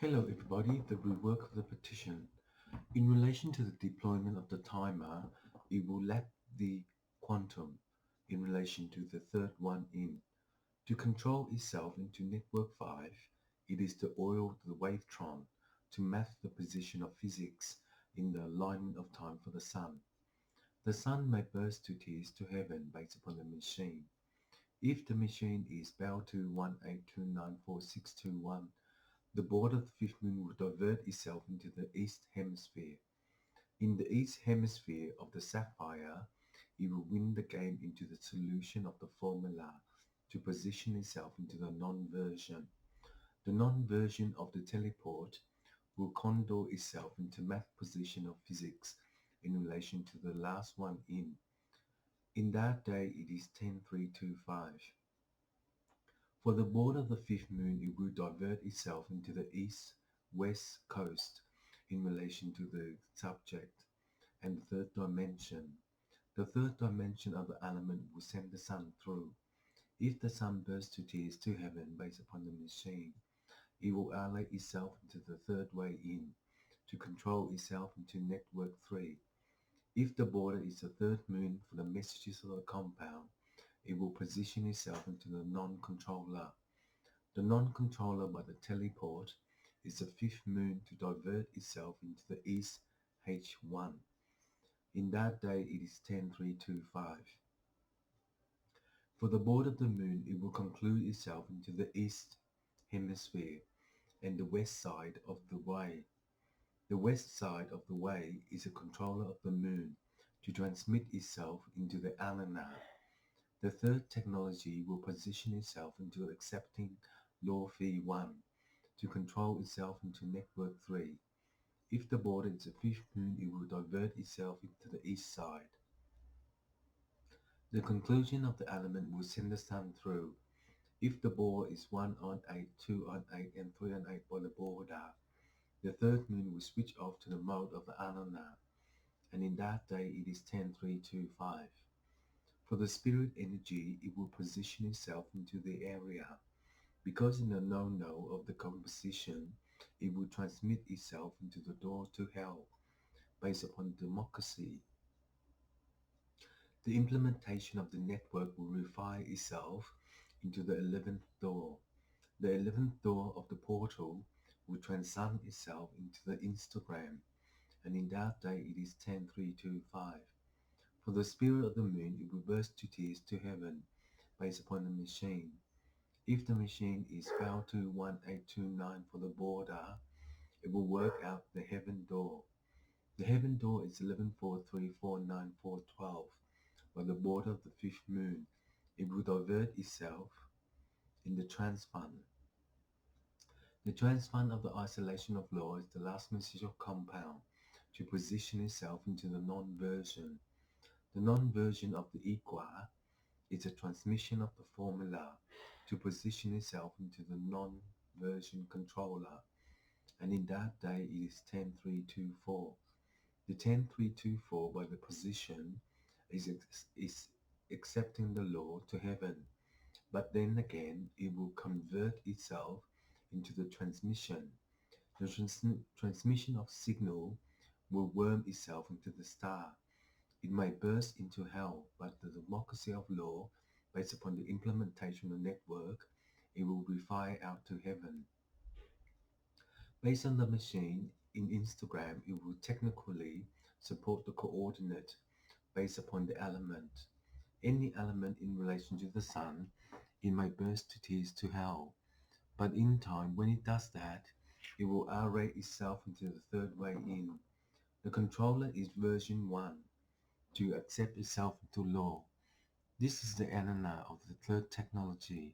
Hello everybody, the rework of the petition. In relation to the deployment of the timer, it will let the quantum in relation to the third one in. To control itself into network 5, it is to oil the wavetron to map the position of physics in the alignment of time for the sun. The sun may burst to tears to heaven based upon the machine. If the machine is Bell 218294621, the board of the fifth moon will divert itself into the east hemisphere. In the east hemisphere of the sapphire, it will win the game into the solution of the formula to position itself into the non-version. The non-version of the teleport will condor itself into math position of physics in relation to the last one in. In that day, it is 10325. For the board of the fifth moon, it will divert itself into the east-west coast in relation to the subject and the third dimension. The third dimension of the element will send the sun through. If the sun bursts to tears to heaven based upon the machine, it will allay itself into the third way in to control itself into network 3. If the border is the third moon for the messages of the compound, it will position itself into the non-controller. The non-controller by the teleport is the fifth moon to divert itself into the east H1. In that day it is 10325. For the board of the moon, it will conclude itself into the east hemisphere and the west side of the way. The west side of the way is a controller of the moon to transmit itself into the Alana. The third technology will position itself into accepting law phi 1 to control itself into network 3. If the border is a fifth moon, it will divert itself into the east side. The conclusion of the element will send the sun through. If the bore is 1 on 8, 2 on 8, and 3 on 8 by the border, the third moon will switch off to the mode of the Anana, and in that day it is 10325. For the spirit energy, it will position itself into the area. Because in the no-no of the composition, it will transmit itself into the door to hell, based upon democracy. The implementation of the network will refine itself into the 11th door. The 11th door of the portal will transcend itself into the Instagram, and in that day it is 10325. For the spirit of the moon, it will burst to tears to heaven, based upon the machine. If the machine is Bell 21829 for the border, it will work out the heaven door. The heaven door is 1143494412. By the border of the fifth moon, it will divert itself in the transfund. The transfund of the isolation of law is the last message of compound to position itself into the non-version. The non-version of the equa is a transmission of the formula to position itself into the non-version controller, and in that day it is 10324. The 10324 by the position is accepting the law to heaven, but then again it will convert itself into the transmission. The transmission of signal will worm itself into the star. It may burst into hell, but the democracy of law, based upon the implementation of the network, it will be fired out to heaven. Based on the machine, in Instagram, it will technically support the coordinate based upon the element. Any element in relation to the sun, it may burst to tears to hell. But in time, when it does that, it will array itself into the third way in. The controller is version 1 to accept itself into law. This is the anana of the third technology.